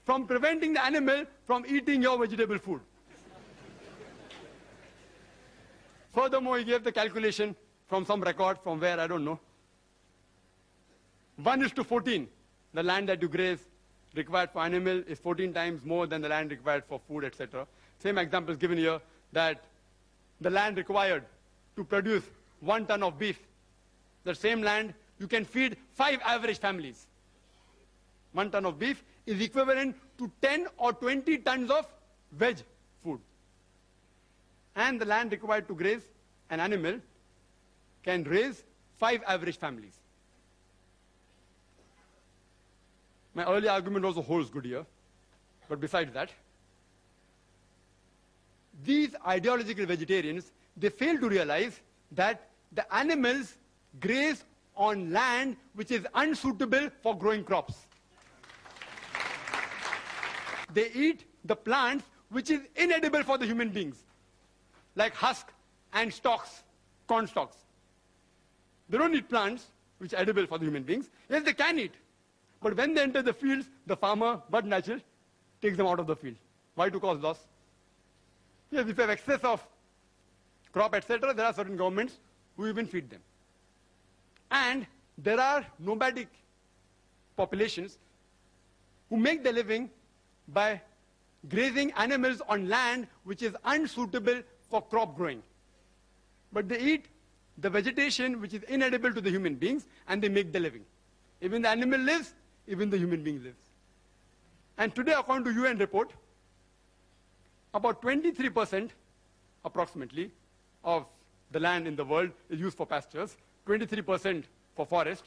from preventing the animal from eating your vegetable food. Furthermore, he gave the calculation from some record, from where, I don't know. 1:14, the land that you graze required for animal is 14 times more than the land required for food, etc. Same example is given here, that the land required to produce 1 ton of beef, the same land you can feed 5 average families. 1 ton of beef is equivalent to 10 or 20 tons of veg food. And the land required to graze an animal can raise 5 average families. My earlier argument also holds good here. But besides that, these ideological vegetarians, they fail to realize that the animals graze on land which is unsuitable for growing crops. They eat the plants which is inedible for the human beings, like husk and stalks, corn stalks. They don't eat plants which are edible for the human beings. Yes, they can eat. But when they enter the fields, the farmer, but natural, takes them out of the field. Why? To cause loss. Yes, if you have excess of crop, etc., there are certain governments who even feed them. And there are nomadic populations who make their living by grazing animals on land which is unsuitable for crop growing. But they eat the vegetation which is inedible to the human beings, and they make their living. Even the animal lives, even the human being lives. And today, according to UN report, about 23% approximately of the land in the world is used for pastures, 23% for forest,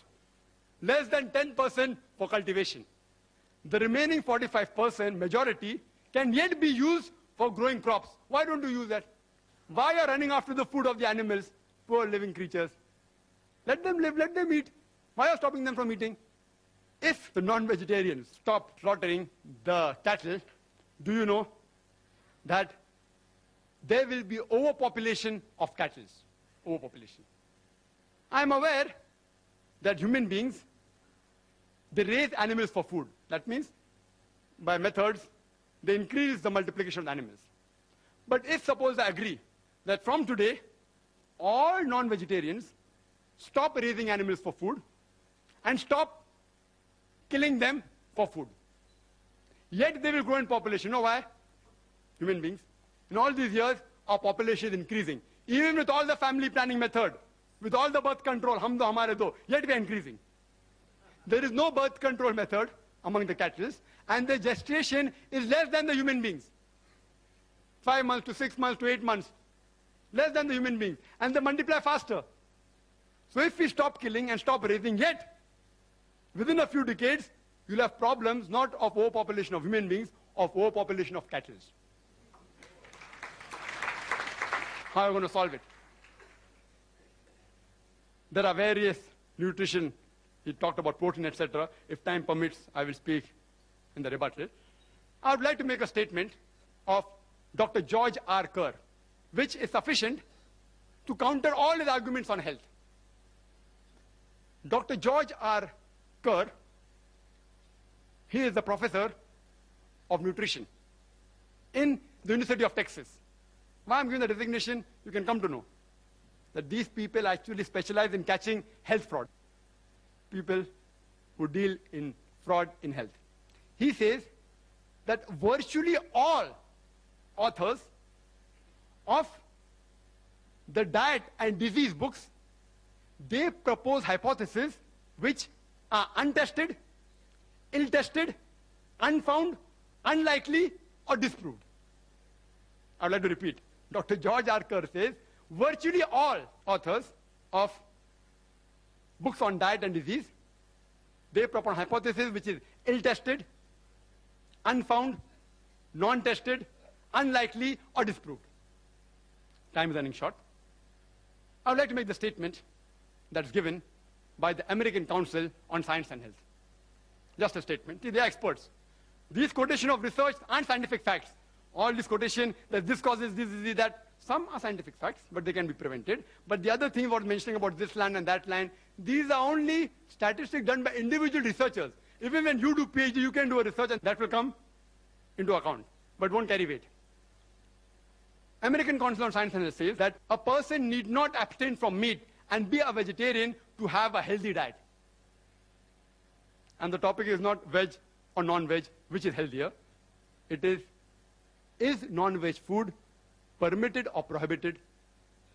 less than 10% for cultivation. The remaining 45%, majority, can yet be used for growing crops. Why don't you use that? Why are you running after the food of the animals, poor living creatures? Let them live, let them eat. Why are you stopping them from eating? If the non-vegetarians stop slaughtering the cattle, do you know that there will be overpopulation of cattle? Overpopulation. I am aware that human beings, they raise animals for food. That means, by methods, they increase the multiplication of the animals. But if suppose I agree that from today, all non-vegetarians stop raising animals for food and stop killing them for food, yet they will grow in population. You know why? Human beings. In all these years, our population is increasing. Even with all the family planning method, with all the birth control, hum do hamare do, yet we are increasing. There is no birth control method among the cattle, and the gestation is less than the human beings. 5 months to 6 months to 8 months, less than the human beings, and they multiply faster. So if we stop killing and stop raising, yet within a few decades, you'll have problems not of overpopulation of human beings, of overpopulation of cattle. How are you going to solve it? There are various nutrition. He talked about protein, etc. If time permits, I will speak in the rebuttal. I would like to make a statement of Dr. George R. Kerr, which is sufficient to counter all his arguments on health. Dr. George R. Kerr, he is the professor of nutrition in the University of Texas. Why I'm giving the designation, you can come to know that these people actually specialize in catching health fraud. People who deal in fraud in health. He says that virtually all authors of the diet and disease books, they propose hypotheses which are untested, ill-tested, unfound, unlikely, or disproved. I would like to repeat. Dr. George R. Kerr says, virtually all authors of books on diet and disease, they propose hypothesis which is ill-tested, unfound, non-tested, unlikely, or disproved. Time is running short. I would like to make the statement that's given by the American Council on Science and Health. Just a statement. See, they are experts. These quotation of research aren't scientific facts. All this quotation that this causes this, that, some are scientific facts, but they can be prevented. But the other thing about mentioning about this land and that land, these are only statistics done by individual researchers. Even when you do PhD, you can do a research and that will come into account, but won't carry weight. American Council on Science and Health says that a person need not abstain from meat and be a vegetarian to have a healthy diet. And the topic is not veg or non-veg, which is healthier. It is non-veg food permitted or prohibited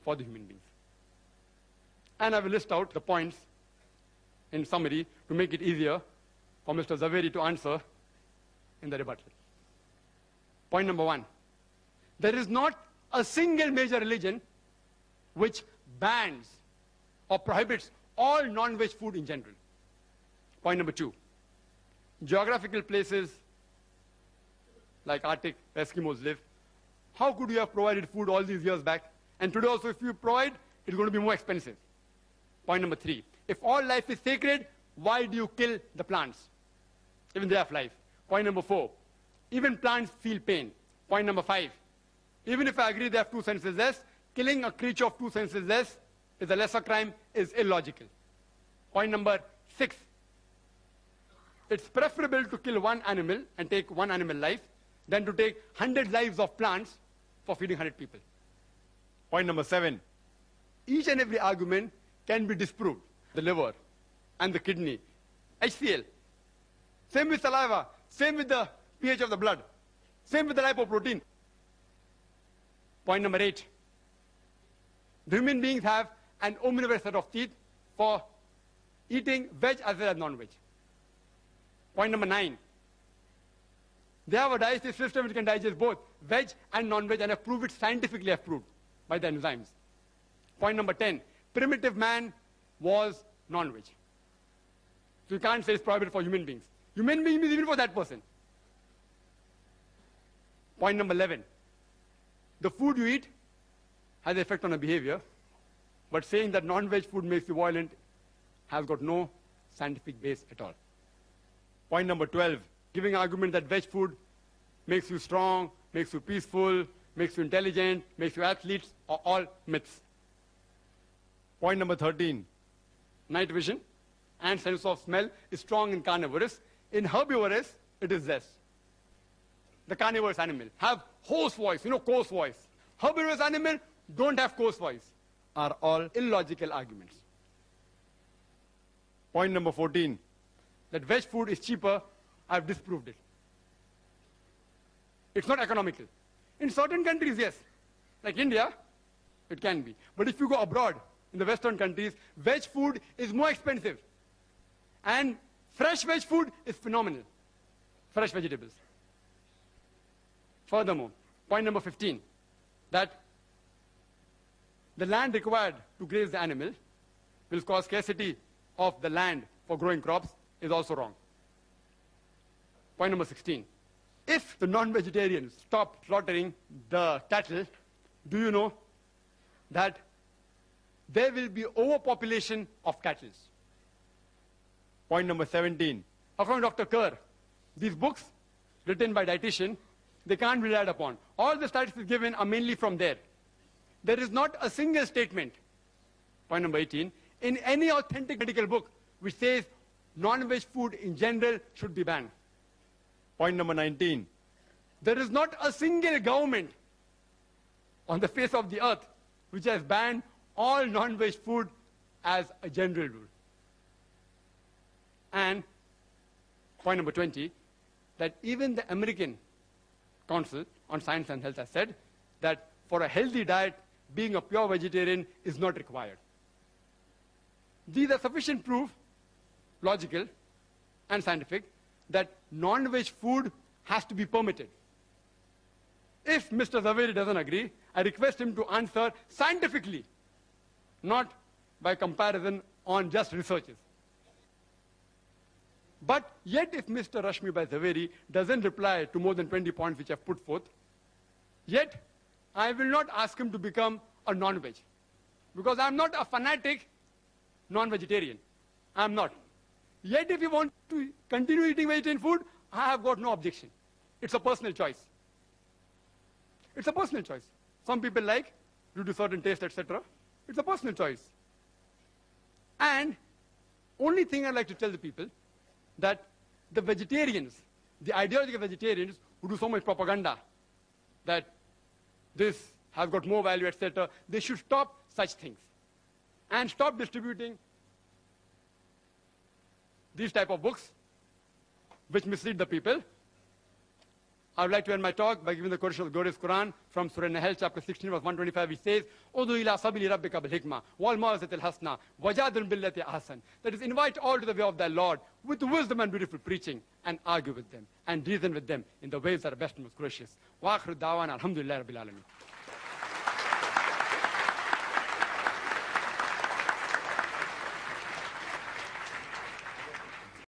for the human beings? And I will list out the points in summary to make it easier for Mr. Zaveri to answer in the rebuttal. Point number one, there is not a single major religion which bans or prohibits all non-veg food in general. Point number two, geographical places like Arctic, Eskimos live. How could you have provided food all these years back? And today also, if you provide, it's going to be more expensive. Point number three, if all life is sacred, why do you kill the plants? Even they have life. Point number four, even plants feel pain. Point number five, even if I agree they have two senses less, killing a creature of two senses less is a lesser crime, is illogical. Point number six, it's preferable to kill one animal and take one animal life than to take 100 lives of plants for feeding 100 people. Point number seven, each and every argument can be disproved. The liver and the kidney, HCl. Same with saliva, same with the pH of the blood, same with the lipoprotein. Point number eight, the human beings have an omnivorous set of teeth for eating veg as well as non-veg. Point number nine, they have a digestive system which can digest both veg and non-veg and have proved it, scientifically have proved by the enzymes. Point number 10, primitive man was non-veg. So you can't say it's prohibited for human beings. Human beings means even for that person. Point number 11, the food you eat has an effect on your behavior, but saying that non-veg food makes you violent has got no scientific base at all. Point number 12, giving argument that veg food makes you strong, makes you peaceful, makes you intelligent, makes you athletes, are all myths. Point number 13, night vision and sense of smell is strong in carnivorous. In herbivorous, it is less. The carnivorous animal have hoarse voice, coarse voice. Herbivorous animal don't have coarse voice, are all illogical arguments. Point number 14, that veg food is cheaper, I've disproved it. It's not economical. In certain countries, yes. Like India, it can be. But if you go abroad, in the Western countries, veg food is more expensive. And fresh veg food is phenomenal. Fresh vegetables. Furthermore, point number 15, that the land required to graze the animal will cause scarcity of the land for growing crops is also wrong. Point number 16, if the non-vegetarians stop slaughtering the cattle, do you know that there will be overpopulation of cattle? Point number 17, according to Dr. Kerr, these books written by dietitian, they can't be relied upon. All the statistics given are mainly from there. There is not a single statement, point number 18, in any authentic medical book which says non-veg food in general should be banned. Point number 19, there is not a single government on the face of the earth which has banned all non-veg food as a general rule. And point number 20, that even the American Council on Science and Health has said that for a healthy diet, being a pure vegetarian is not required. These are sufficient proof, logical and scientific, that non-veg food has to be permitted. If Mr. Zaveri doesn't agree, I request him to answer scientifically, not by comparison on just researches. But yet if Mr. Rashmi Bhai Zaveri doesn't reply to more than 20 points which I've put forth, yet I will not ask him to become a non-veg. Because I'm not a fanatic non-vegetarian. I'm not. Yet if you want to continue eating vegetarian food, I have got no objection. It's a personal choice. It's a personal choice. Some people like, due to certain taste, etc. It's a personal choice. And only thing I'd like to tell the people, that the vegetarians the ideological vegetarians who do so much propaganda that this has got more value, etc., they should stop such things and stop distributing these type of books which mislead the people. I would like to end my talk by giving the quotation of the glorious Quran from Surah Nahl, chapter 16, verse 125, which says, "Udu ila sabili rabbika bil hikmah wal maw'izatil hasana wajadil billati ahsan." That is, invite all to the way of thy Lord with wisdom and beautiful preaching, and argue with them and reason with them in the ways that are best and most gracious. Wa akhiru da'wana alhamdulillahi rabbil alamin.